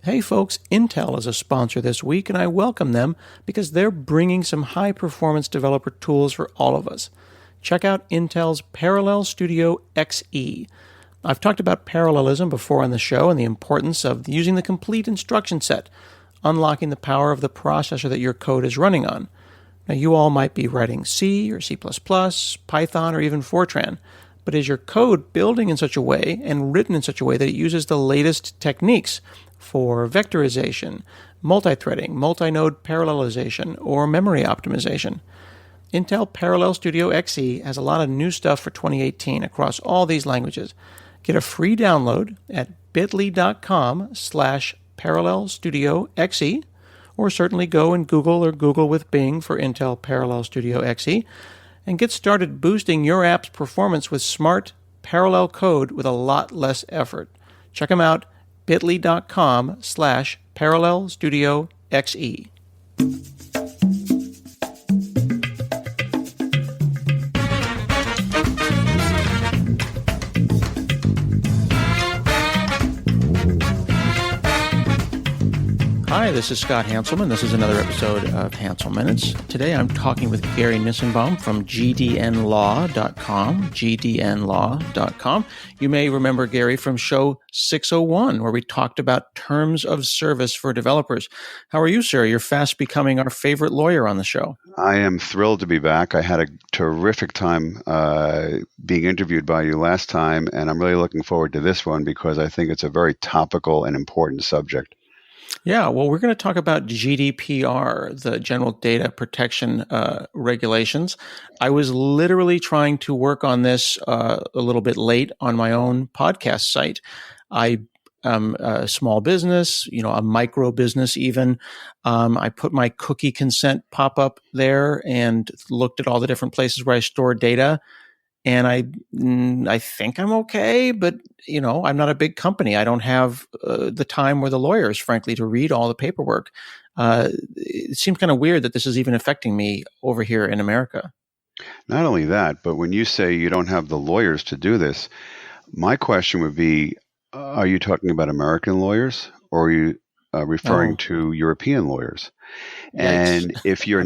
Hey folks, Intel is a sponsor this week, and I welcome them because they're bringing some high-performance developer tools for all of us. Check out Intel's Parallel Studio XE. I've talked about parallelism before on the show and the importance of using the complete instruction set, unlocking the power of the processor that your code is running on. Now, you all might be writing C or C++, Python, or even Fortran, but is your code building in such a way and written in such a way that it uses the latest techniques for vectorization, multi-threading, multi-node parallelization, or memory optimization? Intel Parallel Studio XE has a lot of new stuff for 2018 across all these languages. Get a free download at bit.ly.com/parallelstudioxe, or certainly go and Google with Bing for Intel Parallel Studio XE, and get started boosting your app's performance with smart, parallel code with a lot less effort. Check them out, bit.ly.com/parallelstudioxe. Hi, this is Scott Hanselman. This is another episode of Hansel Minutes. Today I'm talking with Gary Nissenbaum from gdnlaw.com. You may remember Gary from show 601, where we talked about terms of service for developers. How are you, sir? You're fast becoming our favorite lawyer on the show. I am thrilled to be back. I had a terrific time being interviewed by you last time, and I'm really looking forward to this one because I think it's a very topical and important subject. Yeah, well, we're going to talk about GDPR, the General Data Protection Regulations. I was literally trying to work on this a little bit late on my own podcast site. I am a small business, a micro business even. I put my cookie consent pop-up there and looked at all the different places where I store data. And I think I'm okay, but, I'm not a big company. I don't have the time or the lawyers, frankly, to read all the paperwork. It seems kind of weird that this is even affecting me over here in America. Not only that, but when you say you don't have the lawyers to do this, my question would be, are you talking about American lawyers or are you referring to European lawyers? Yikes. And if you're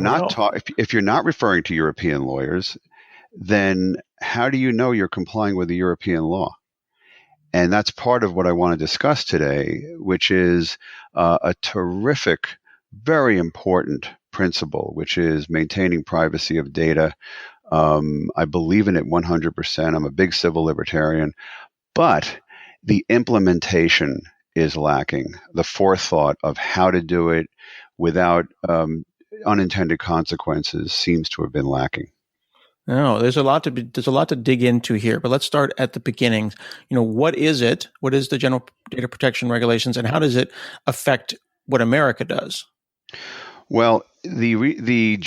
if you're not referring to European lawyers, then how do you know you're complying with the European law? And that's part of what I want to discuss today, which is a terrific, very important principle, which is maintaining privacy of data. I believe in it 100%. I'm a big civil libertarian, but the implementation is lacking. The forethought of how to do it without unintended consequences seems to have been lacking. No, there's a lot to dig into here, but let's start at the beginning. What is it? What is the General Data Protection Regulations, and how does it affect what America does? Well, the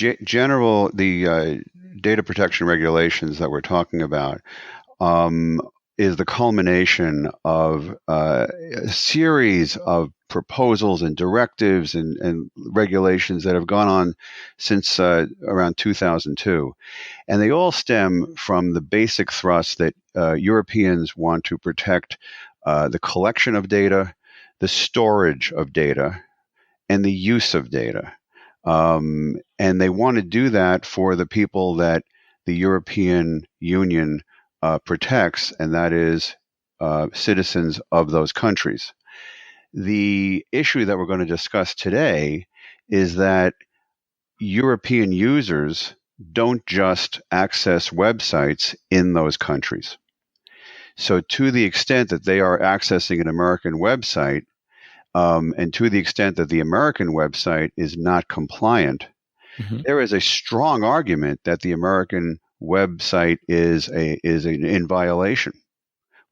data protection regulations that we're talking about is the culmination of a series of proposals and directives and regulations that have gone on since around 2002. And they all stem from the basic thrust that Europeans want to protect the collection of data, the storage of data, and the use of data. And they want to do that for the people that the European Union protects, and that is citizens of those countries. The issue that we're going to discuss today is that European users don't just access websites in those countries. So to the extent that they are accessing an American website, and to the extent that the American website is not compliant, there is a strong argument that the American website is in violation,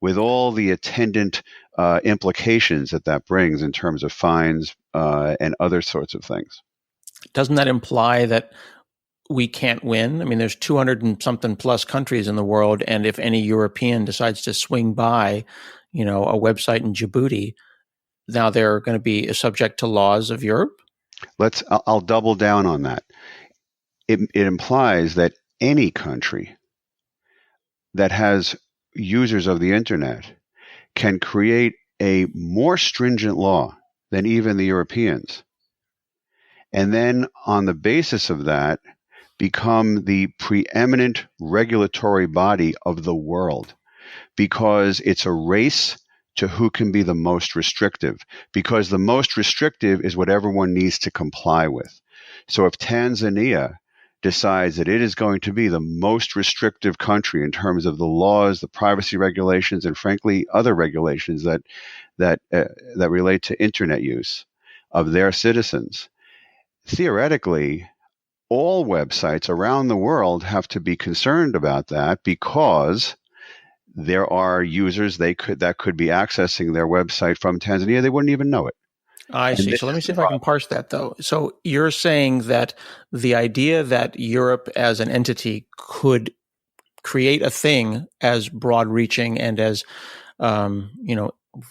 with all the attendant implications that brings in terms of fines and other sorts of things. Doesn't that imply that we can't win? I mean, there's 200 and something plus countries in the world, and if any European decides to swing by, a website in Djibouti, now they're going to be subject to laws of Europe? I'll double down on that. It implies that any country that has users of the internet can create a more stringent law than even the Europeans. And then on the basis of that, become the preeminent regulatory body of the world, because it's a race to who can be the most restrictive, because the most restrictive is what everyone needs to comply with. So if Tanzania decides that it is going to be the most restrictive country in terms of the laws, the privacy regulations, and frankly other regulations that relate to internet use of their citizens, theoretically all websites around the world have to be concerned about that, because there are users that could be accessing their website from Tanzania. They wouldn't even know it. I And see. this So let me is see the if I can problem. parse that, though. So you're saying that the idea that Europe as an entity could create a thing as broad-reaching and as, well,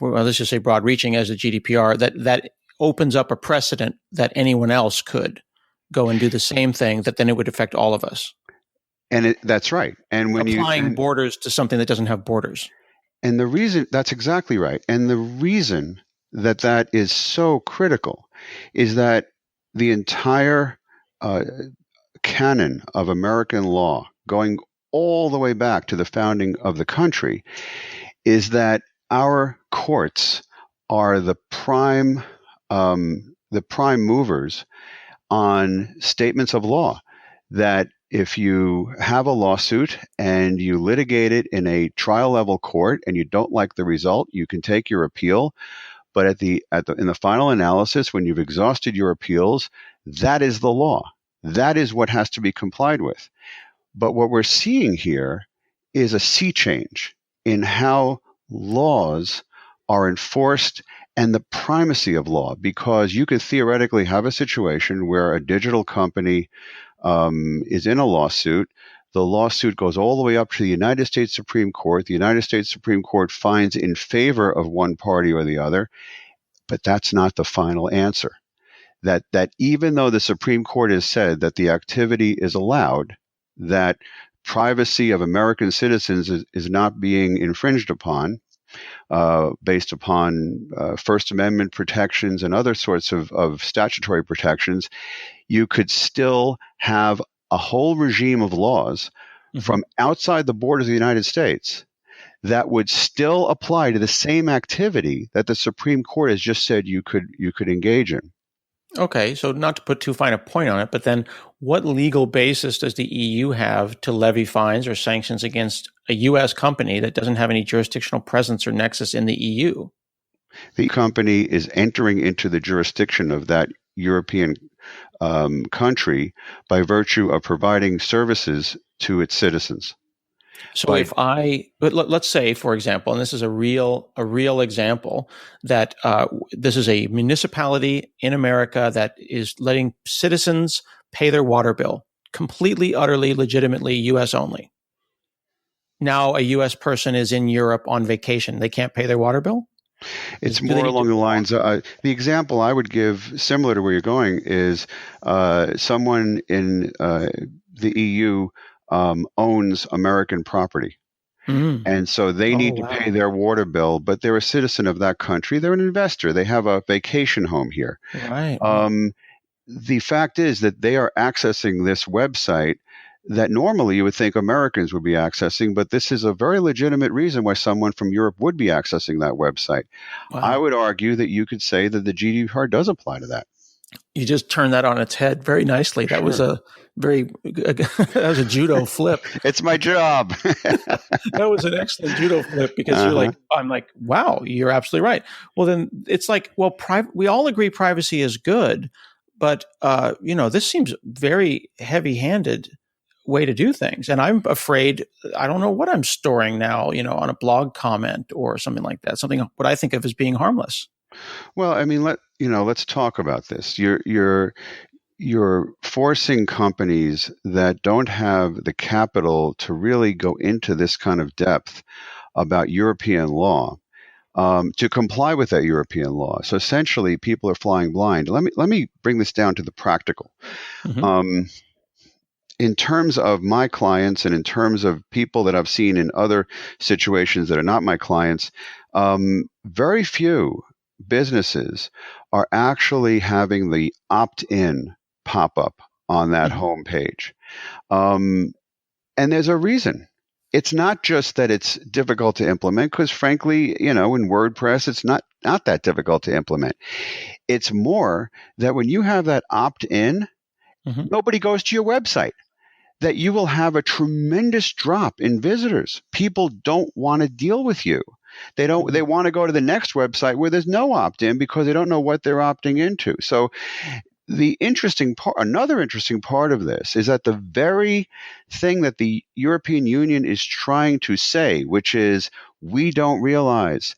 let's just say broad-reaching as the GDPR, that opens up a precedent that anyone else could go and do the same thing, that then it would affect all of us. And that's right. And when you Applying borders to something that doesn't have borders. and the reason that's exactly right. And the reason that is so critical is that the entire canon of American law, going all the way back to the founding of the country, is that our courts are the prime movers on statements of law. That if you have a lawsuit and you litigate it in a trial level court and you don't like the result, you can take your appeal. But in the final analysis, when you've exhausted your appeals, that is the law. That is what has to be complied with. But what we're seeing here is a sea change in how laws are enforced and the primacy of law, because you could theoretically have a situation where a digital company is in a lawsuit. The lawsuit goes all the way up to the United States Supreme Court. The United States Supreme Court finds in favor of one party or the other, but that's not the final answer. That even though the Supreme Court has said that the activity is allowed, that privacy of American citizens is not being infringed upon, based upon First Amendment protections and other sorts of statutory protections, you could still have a whole regime of laws from outside the borders of the United States that would still apply to the same activity that the Supreme Court has just said you could engage in. Okay, so not to put too fine a point on it, but then what legal basis does the EU have to levy fines or sanctions against a U.S. company that doesn't have any jurisdictional presence or nexus in the EU? The company is entering into the jurisdiction of that European country by virtue of providing services to its citizens. So but let's say, for example, and this is a real example, that this is a municipality in America that is letting citizens pay their water bill completely, utterly, legitimately, U.S. only. Now a U.S. person is in Europe on vacation. They can't pay their water bill? It's more along the lines the example I would give, similar to where you're going, is someone in the EU owns American property. And so they need to pay their water bill, but they're a citizen of that country. They're an investor. They have a vacation home here. Right. The fact is that they are accessing this website that normally you would think Americans would be accessing, but this is a very legitimate reason why someone from Europe would be accessing that website. Wow. I would argue that you could say that the GDPR does apply to that. You just turned that on its head very nicely. That was a that was a judo flip. It's my job. That was an excellent judo flip, because I'm like, wow, you're absolutely right. Well, then it's like, well, we all agree privacy is good, but this seems very heavy-handed way to do things. And I'm afraid, I don't know what I'm storing now, on a blog comment or something like that, something what I think of as being harmless. Well, I mean, let's talk about this. You're forcing companies that don't have the capital to really go into this kind of depth about European law to comply with that European law. So essentially, people are flying blind. Let me bring this down to the practical. In terms of my clients and in terms of people that I've seen in other situations that are not my clients, very few businesses are actually having the opt-in pop up on that Mhm. homepage. Um, and there's a reason. It's not just that it's difficult to implement, because frankly, in WordPress, it's not that difficult to implement. It's more that when you have that opt-in, Mhm. nobody goes to your website, that you will have a tremendous drop in visitors. People don't want to deal with you. They Mhm. want to go to the next website where there's no opt-in because they don't know what they're opting into. So another interesting part of this is that the very thing that the European Union is trying to say, which is we don't realize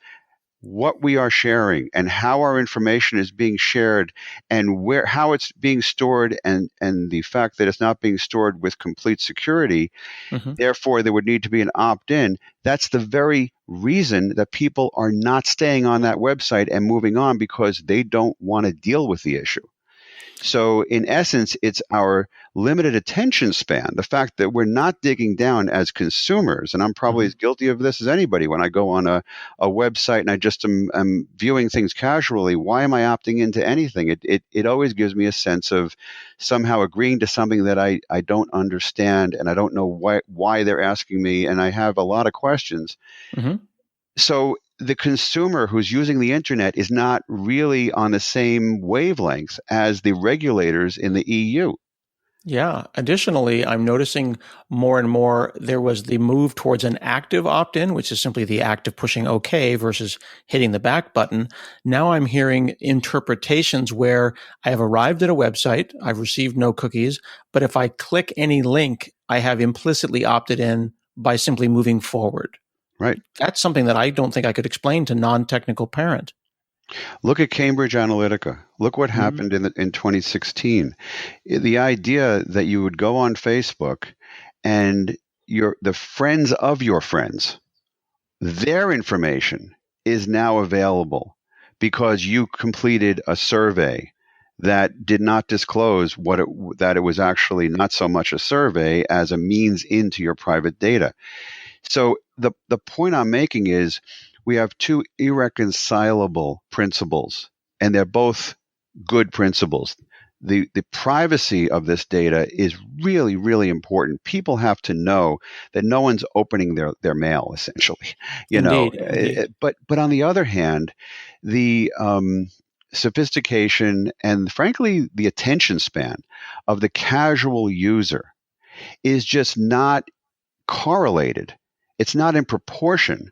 what we are sharing and how our information is being shared and how it's being stored, and the fact that it's not being stored with complete security, Mhm. therefore there would need to be an opt-in. That's the very reason that people are not staying on that website and moving on, because they don't want to deal with the issue. So, in essence, it's our limited attention span, the fact that we're not digging down as consumers. And I'm probably Mhm. as guilty of this as anybody. When I go on a website and I just am viewing things casually, why am I opting into anything? It always gives me a sense of somehow agreeing to something that I don't understand, and I don't know why they're asking me. And I have a lot of questions. Mhm. So the consumer who's using the internet is not really on the same wavelength as the regulators in the EU. Yeah. Additionally, I'm noticing more and more there was the move towards an active opt-in, which is simply the act of pushing OK versus hitting the back button. Now I'm hearing interpretations where I have arrived at a website, I've received no cookies, but if I click any link, I have implicitly opted in by simply moving forward. Right. That's something that I don't think I could explain to non-technical parent. Look at Cambridge Analytica. Look what Mhm. happened in 2016. The idea that you would go on Facebook and the friends of your friends, their information is now available because you completed a survey that did not disclose that it was actually not so much a survey as a means into your private data. So the point I'm making is we have two irreconcilable principles, and they're both good principles. The privacy of this data is really, really important. People have to know that no one's opening their mail, essentially. Indeed, indeed. But on the other hand, the sophistication and frankly the attention span of the casual user is just not correlated. It's not in proportion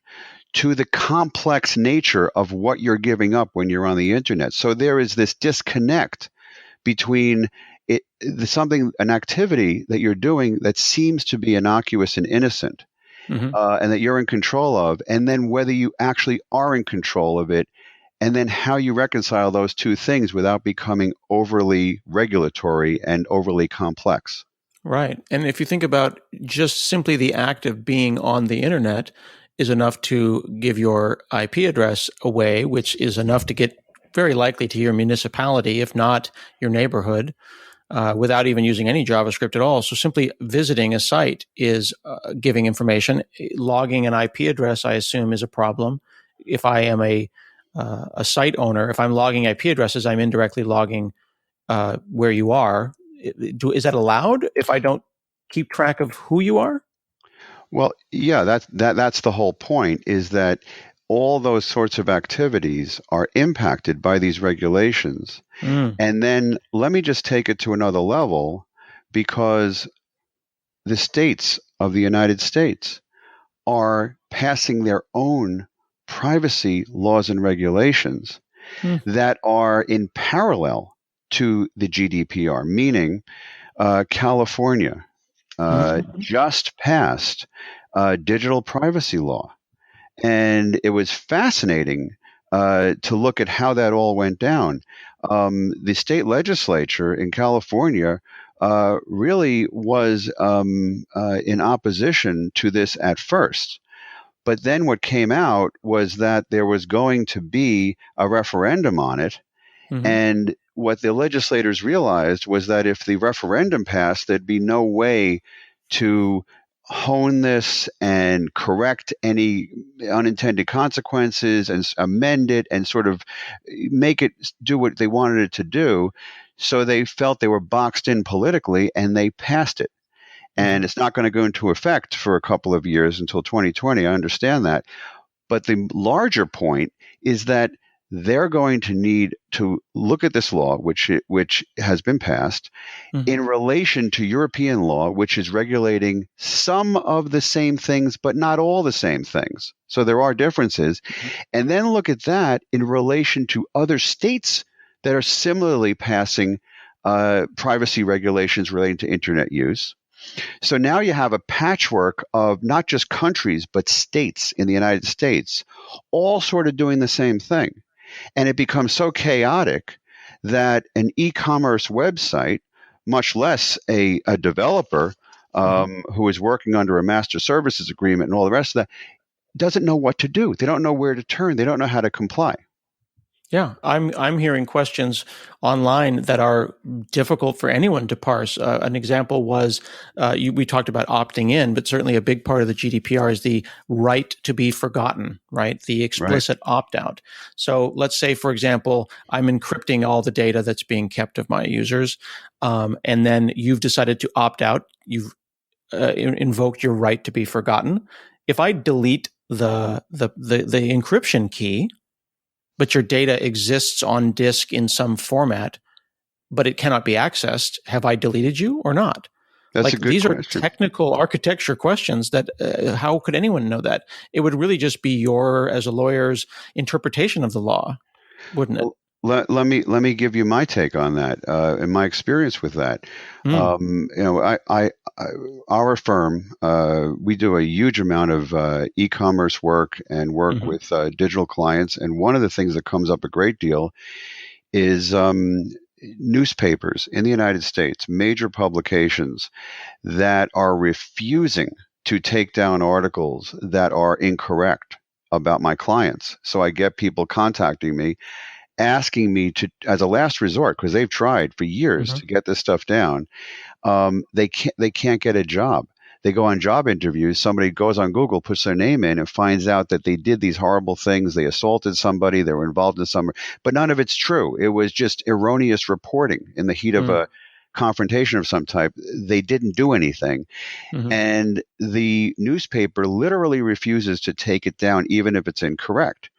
to the complex nature of what you're giving up when you're on the internet. So there is this disconnect between an activity that you're doing that seems to be innocuous and innocent, Hmm. and that you're in control of, and then whether you actually are in control of it, and then how you reconcile those two things without becoming overly regulatory and overly complex. Right. And if you think about just simply the act of being on the internet is enough to give your IP address away, which is enough to get very likely to your municipality, if not your neighborhood, without even using any JavaScript at all. So simply visiting a site is giving information. Logging an IP address, I assume, is a problem. If I am a site owner, if I'm logging IP addresses, I'm indirectly logging where you are. Is that allowed if I don't keep track of who you are? Well, yeah, that's the whole point, is that all those sorts of activities are impacted by these regulations. Mm. And then let me just take it to another level, because the states of the United States are passing their own privacy laws and regulations Mm. that are in parallel to the GDPR, meaning California Mm-hmm. just passed digital privacy law. And it was fascinating to look at how that all went down. The state legislature in California really was in opposition to this at first. But then what came out was that there was going to be a referendum on it. Mm-hmm. And what the legislators realized was that if the referendum passed, there'd be no way to hone this and correct any unintended consequences and amend it and sort of make it do what they wanted it to do. So they felt they were boxed in politically, and they passed it. And it's not going to go into effect for a couple of years until 2020. I understand that. But the larger point is that they're going to need to look at this law, which has been passed, in relation to European law, which is regulating some of the same things, but not all the same things. So there are differences. And then look at that in relation to other states that are similarly passing privacy regulations relating to internet use. So now you have a patchwork of not just countries, but states in the United States, all sort of doing the same thing. And it becomes so chaotic that an e-commerce website, much less a developer who is working under a master services agreement and all the rest of that, doesn't know what to do. They don't know where to turn. They don't know how to comply. Yeah, I'm hearing questions online that are difficult for anyone to parse. An example was we talked about opting in, but certainly a big part of the GDPR is the right to be forgotten, right? The explicit opt-out. So let's say, for example, I'm encrypting all the data that's being kept of my users, and then you've decided to opt out. You've invoked your right to be forgotten. If I delete the encryption key, but your data exists on disk in some format, but it cannot be accessed, have I deleted you or not? That's a good these question. Are technical architecture questions that how could anyone know that? It would really just be your, as a lawyer's, interpretation of the law, wouldn't it? Let me give you my take on that and my experience with that. Our firm, we do a huge amount of e-commerce work and work with digital clients, and one of the things that comes up a great deal is newspapers in the United States, major publications that are refusing to take down articles that are incorrect about my clients. So I get people contacting me, asking me to, as a last resort, because they've tried for years to get this stuff down. They can't get a job. They go on job interviews. Somebody goes on Google, puts their name in, and finds out that they did these horrible things. They assaulted somebody. They were involved in some, but none of it's true. It was just erroneous reporting in the heat of a confrontation of some type. They didn't do anything. And the newspaper literally refuses to take it down, even if it's incorrect.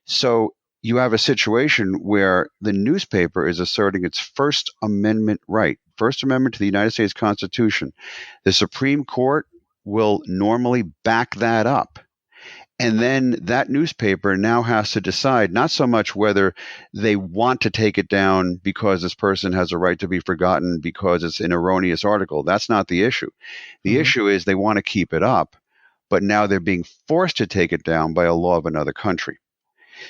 So you have a situation where the newspaper is asserting its First Amendment right, First Amendment to the United States Constitution. The Supreme Court will normally back that up. And then that newspaper now has to decide not so much whether they want to take it down because this person has a right to be forgotten because it's an erroneous article. That's not the issue. The issue is they want to keep it up, but now they're being forced to take it down by a law of another country.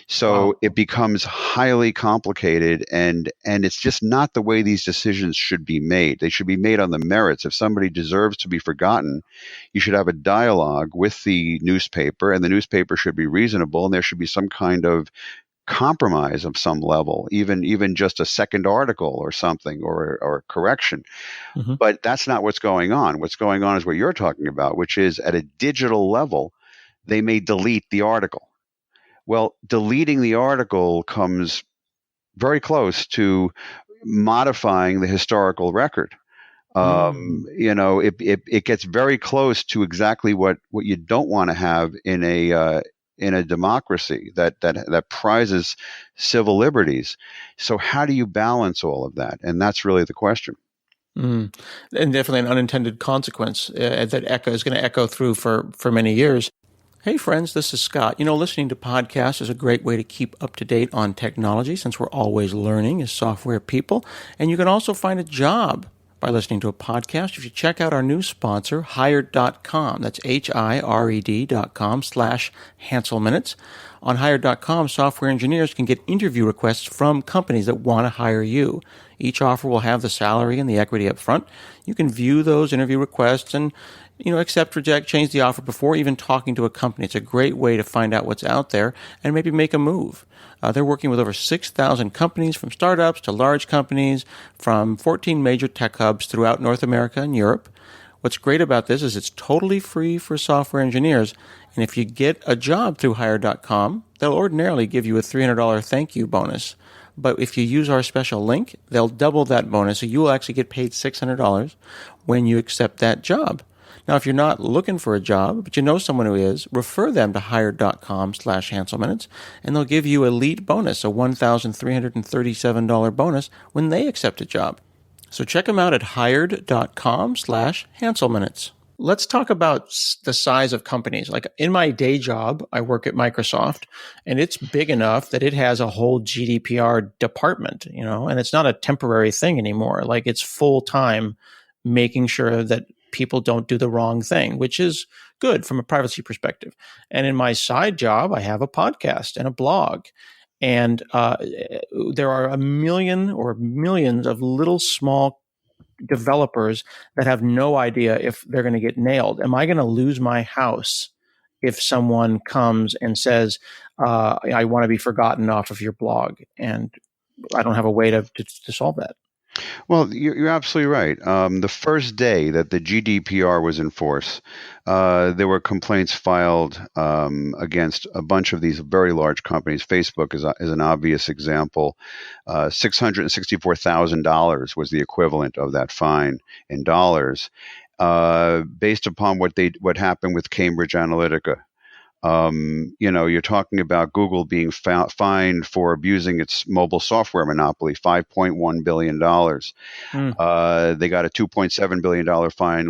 So it becomes highly complicated, and it's just not the way these decisions should be made. They should be made on the merits. If somebody deserves to be forgotten, you should have a dialogue with the newspaper, and the newspaper should be reasonable, and there should be some kind of compromise of some level, even just a second article or something, or correction. But that's not what's going on. What's going on is what you're talking about, which is at a digital level, they may delete the article. Well, deleting the article comes very close to modifying the historical record. It gets very close to exactly what you don't want to have in a democracy that prizes civil liberties. So how do you balance all of that? And that's really the question. And definitely an unintended consequence that is going to echo through for many years. Hey friends, this is Scott. Listening to podcasts is a great way to keep up to date on technology since we're always learning as software people. And you can also find a job by listening to a podcast if you check out our new sponsor, Hired.com. That's Hired.com/Hansel Minutes. On Hired.com, software engineers can get interview requests from companies that want to hire you. Each offer will have the salary and the equity up front. You can view those interview requests and accept, reject, change the offer before even talking to a company. It's a great way to find out what's out there and maybe make a move. They're working with over 6,000 companies, from startups to large companies, from 14 major tech hubs throughout North America and Europe. What's great about this is it's totally free for software engineers. And if you get a job through Hire.com, they'll ordinarily give you a $300 thank you bonus. But if you use our special link, they'll double that bonus. So you will actually get paid $600 when you accept that job. Now, if you're not looking for a job, but you know someone who is, refer them to hired.com/HanselMinutes, and they'll give you elite bonus, a $1,337 bonus when they accept a job. So check them out at hired.com/HanselMinutes. Let's talk about the size of companies. Like in my day job, I work at Microsoft, and it's big enough that it has a whole GDPR department, and it's not a temporary thing anymore. Like it's full time making sure that people don't do the wrong thing, which is good from a privacy perspective. And in my side job, I have a podcast and a blog. And there are a million or millions of little small developers that have no idea if they're going to get nailed. Am I going to lose my house if someone comes and says, I want to be forgotten off of your blog? And I don't have a way to solve that. Well, you're absolutely right. The first day that the GDPR was in force, there were complaints filed against a bunch of these very large companies. Facebook is an obvious example. $664,000 was the equivalent of that fine in dollars, based upon what happened with Cambridge Analytica. You're talking about Google being fined for abusing its mobile software monopoly, $5.1 billion. They got a $2.7 billion fine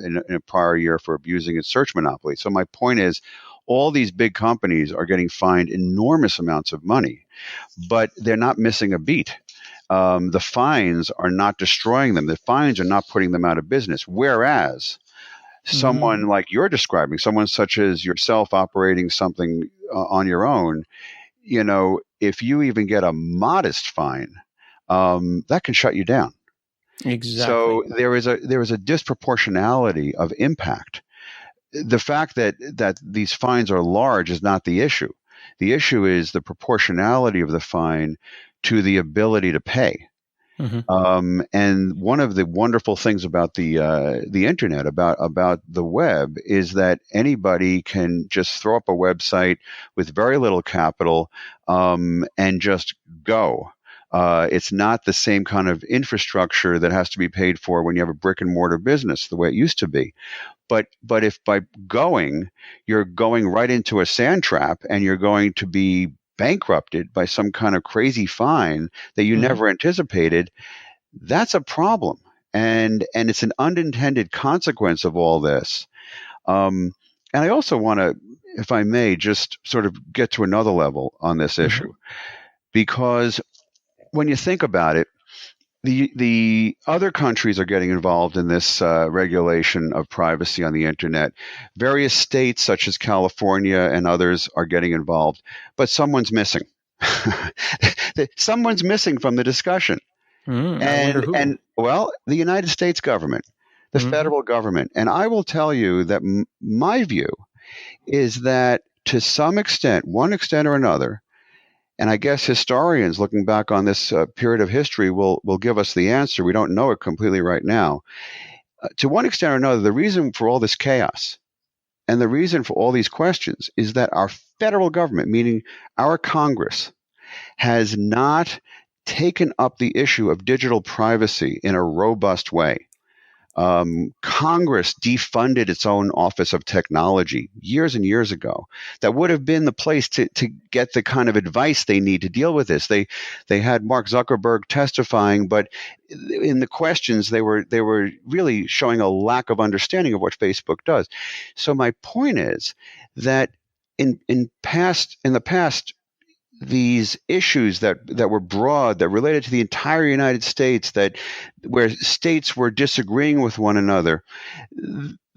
in a prior year for abusing its search monopoly. So my point is, all these big companies are getting fined enormous amounts of money, but they're not missing a beat. The fines are not destroying them. The fines are not putting them out of business. Whereas someone like you're describing, someone such as yourself operating something on your own, if you even get a modest fine, that can shut you down. Exactly. So there is a disproportionality of impact. The fact that these fines are large is not the issue. The issue is the proportionality of the fine to the ability to pay. And one of the wonderful things about the internet, about the web, is that anybody can just throw up a website with very little capital and just go. It's not the same kind of infrastructure that has to be paid for when you have a brick and mortar business, the way it used to be. But if by going, you're going right into a sand trap and you're going to be bankrupted by some kind of crazy fine that you never anticipated, that's a problem. And it's an unintended consequence of all this. And I also want to, if I may, just sort of get to another level on this issue, because when you think about it, the other countries are getting involved in this regulation of privacy on the internet. Various states, such as California and others, are getting involved, but someone's missing. Someone's missing from the discussion. And well, the United States government, the federal government. And I will tell you that my view is that to some extent, one extent or another, and I guess historians looking back on this period of history will give us the answer. We don't know it completely right now. To one extent or another, the reason for all this chaos and the reason for all these questions is that our federal government, meaning our Congress, has not taken up the issue of digital privacy in a robust way. Congress defunded its own Office of Technology years and years ago. That would have been the place to get the kind of advice they need to deal with this. They had Mark Zuckerberg testifying, but in the questions they were really showing a lack of understanding of what Facebook does. So my point is that in the past, these issues that were broad, that related to the entire United States, where states were disagreeing with one another,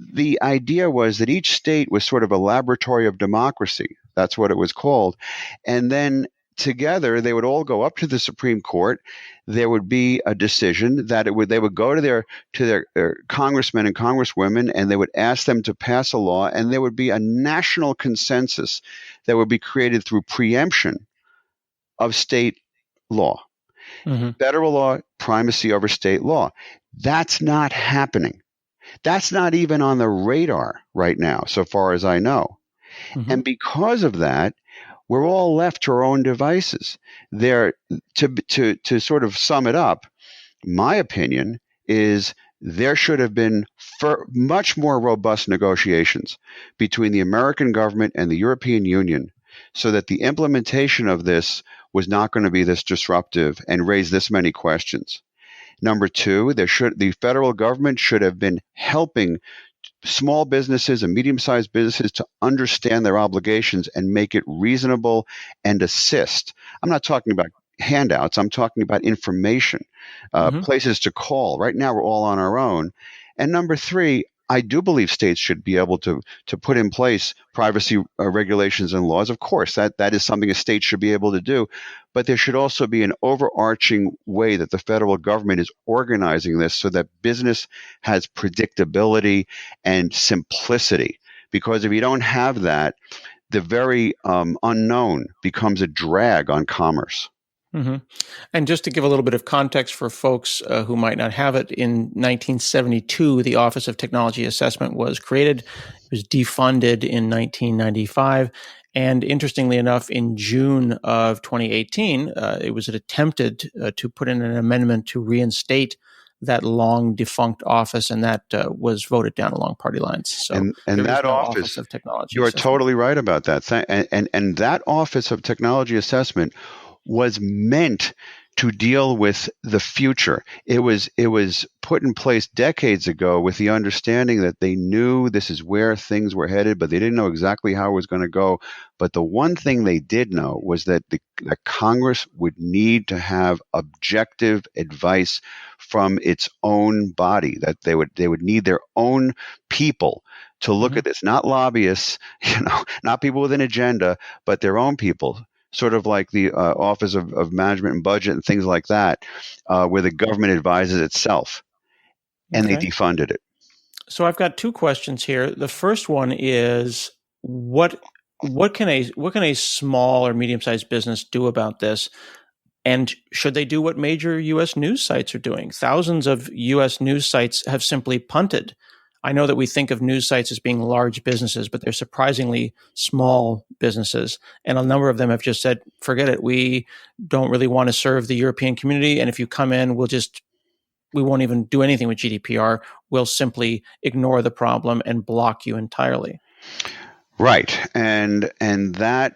the idea was that each state was sort of a laboratory of democracy. That's what it was called. And then together, they would all go up to the Supreme Court. There would be a decision that they would go to their congressmen and congresswomen, and they would ask them to pass a law, and there would be a national consensus that would be created through preemption of state law. Federal law, primacy over state law. That's not happening. That's not even on the radar right now, so far as I know. Mm-hmm. And because of that, we're all left to our own devices. There, to sort of sum it up, my opinion is there should have been much more robust negotiations between the American government and the European Union so that the implementation of this was not going to be this disruptive and raise this many questions. Number two, the federal government should have been helping small businesses and medium-sized businesses to understand their obligations and make it reasonable and assist. I'm not talking about handouts. I'm talking about information, Mm-hmm. places to call. Right now, we're all on our own. And number three, I do believe states should be able to put in place privacy regulations and laws. Of course, that is something a state should be able to do. But there should also be an overarching way that the federal government is organizing this so that business has predictability and simplicity. Because if you don't have that, the very unknown becomes a drag on commerce. Mm-hmm. And just to give a little bit of context for folks who might not have it, in 1972, the Office of Technology Assessment was created. It was defunded in 1995. And interestingly enough, in June of 2018, it was attempted to put in an amendment to reinstate that long defunct office, and that was voted down along party lines. So and there is that no office, Office of Technology you are Assessment. totally right about that. And that Office of Technology Assessment was meant to deal with the future. It was put in place decades ago with the understanding that they knew this is where things were headed, but they didn't know exactly how it was going to go. But the one thing they did know was that that Congress would need to have objective advice from its own body, that they would need their own people to look at this, not lobbyists, not people with an agenda, but their own people, sort of like the Office of Management and Budget and things like that, where the government advises itself, and they defunded it. So I've got two questions here. The first one is what can a small or medium-sized business do about this? And should they do what major U.S. news sites are doing? Thousands of U.S. news sites have simply punted. I know that we think of news sites as being large businesses, but they're surprisingly small businesses. And a number of them have just said, forget it. We don't really want to serve the European community. And if you come in, we won't even do anything with GDPR. We'll simply ignore the problem and block you entirely. Right, and that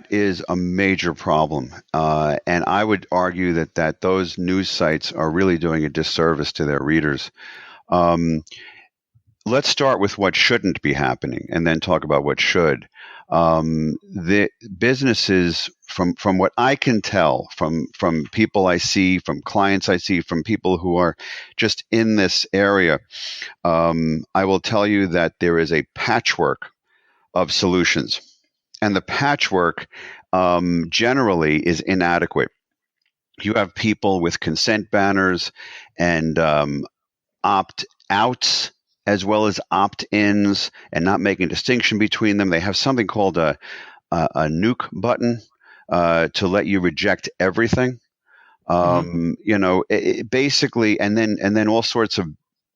is a major problem, and I would argue that those news sites are really doing a disservice to their readers. Let's start with what shouldn't be happening, and then talk about what should. The businesses, from what I can tell, from people I see, from clients I see, from people who are just in this area, I will tell you that there is a patchwork of solutions, and the patchwork generally is inadequate. You have people with consent banners and opt-outs as well as opt-ins, and not making a distinction between them. They have something called a nuke button to let you reject everything. Basically, and then all sorts of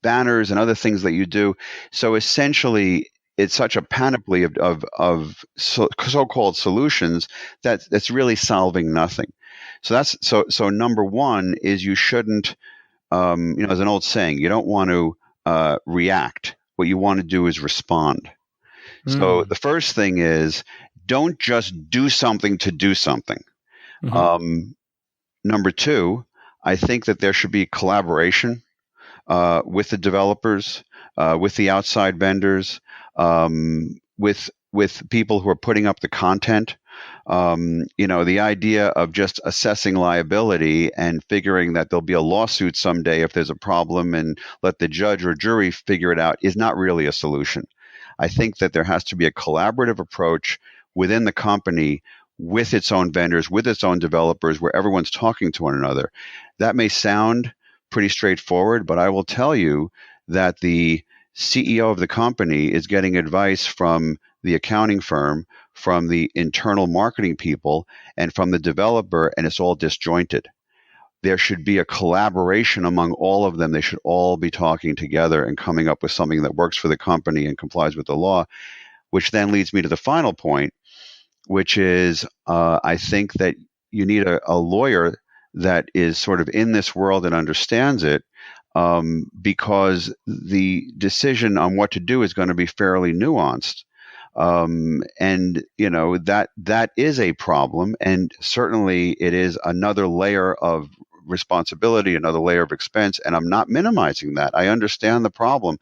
banners and other things that you do. So essentially, it's such a panoply of so-called solutions that's really solving nothing. So that's so number one is you shouldn't, as an old saying, you don't want to react. What you want to do is respond. So the first thing is, don't just do something to do something. Number two, I think that there should be collaboration with the developers, with the outside vendors, with people who are putting up the content. The idea of just assessing liability and figuring that there'll be a lawsuit someday if there's a problem and let the judge or jury figure it out is not really a solution. I think that there has to be a collaborative approach within the company with its own vendors, with its own developers, where everyone's talking to one another. That may sound pretty straightforward, but I will tell you that the CEO of the company is getting advice from the accounting firm, from the internal marketing people, and from the developer, and it's all disjointed. there should be a collaboration among all of them. They should all be talking together and coming up with something that works for the company and complies with the law, which then leads me to the final point, which is I think that you need a lawyer that is sort of in this world and understands it, because the decision on what to do is going to be fairly nuanced. And that is a problem, and certainly it is another layer of responsibility, another layer of expense, and I'm not minimizing that. I understand the problem,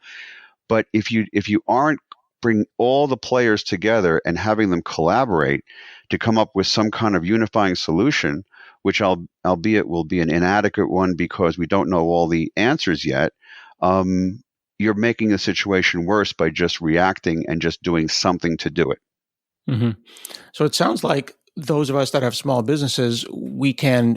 but if you aren't bring all the players together and having them collaborate to come up with some kind of unifying solution, which albeit will be an inadequate one because we don't know all the answers yet, you're making the situation worse by just reacting and just doing something to do it. Mm-hmm. So it sounds like those of us that have small businesses, we can,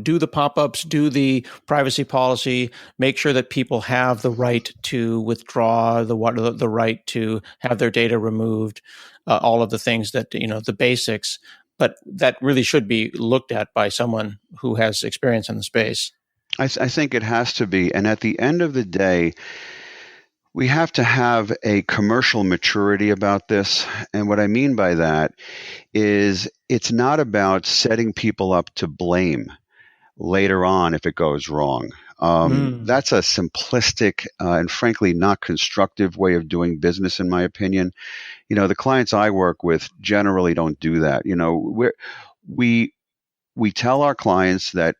do the pop-ups, do the privacy policy, make sure that people have the right to withdraw, the right to have their data removed, all of the things that, the basics, but that really should be looked at by someone who has experience in the space. I think it has to be. And at the end of the day, we have to have a commercial maturity about this. And what I mean by that is it's not about setting people up to blame later on if it goes wrong. That's a simplistic and frankly not constructive way of doing business, in my opinion. The clients I work with generally don't do that. We tell our clients that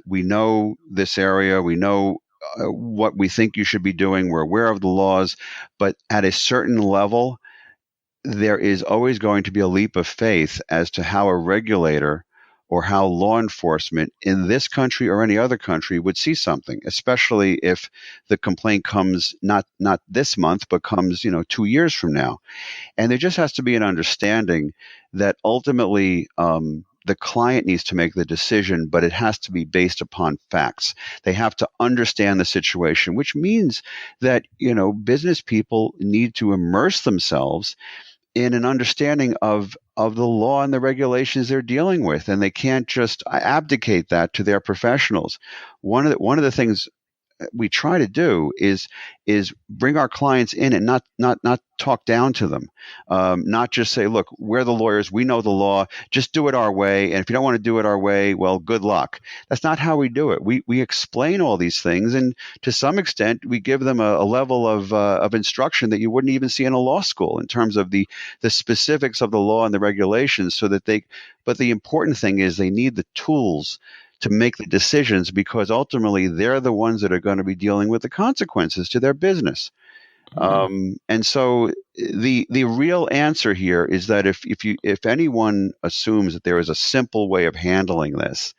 we know this area, we know what we think you should be doing. We're aware of the laws, but at a certain level, there is always going to be a leap of faith as to how a regulator or how law enforcement in this country or any other country would see something, especially if the complaint comes not this month, but comes 2 years from now. And there just has to be an understanding that ultimately the client needs to make the decision, but it has to be based upon facts. They have to understand the situation, which means that, business people need to immerse themselves in an understanding of the law and the regulations they're dealing with. And they can't just abdicate that to their professionals. One of the things we try to do is bring our clients in and not talk down to them, not just say, look, we're the lawyers, we know the law, just do it our way, and if you don't want to do it our way, well, good luck. That's not how we do it. We explain all these things, and to some extent we give them a level of instruction that you wouldn't even see in a law school in terms of the specifics of the law and the regulations, but the important thing is they need the tools to make the decisions, because ultimately they're the ones that are going to be dealing with the consequences to their business. And so the real answer here is that if anyone assumes that there is a simple way of handling this,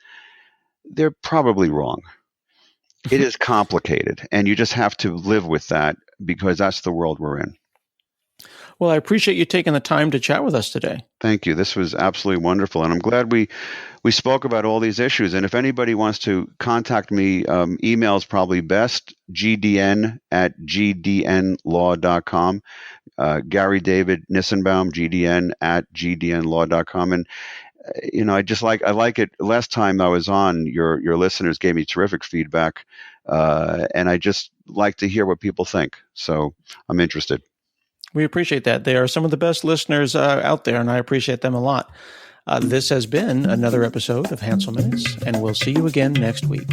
they're probably wrong. It is complicated, and you just have to live with that because that's the world we're in. Well, I appreciate you taking the time to chat with us today. Thank you. This was absolutely wonderful, and I'm glad we spoke about all these issues. And if anybody wants to contact me, email is probably best, gdn@gdnlaw.com. Gary David Nissenbaum, gdn@gdnlaw.com. And I like it. Last time I was on, your listeners gave me terrific feedback, and I just like to hear what people think. So I'm interested. We appreciate that. They are some of the best listeners out there, and I appreciate them a lot. This has been another episode of Hansel Minutes, and we'll see you again next week.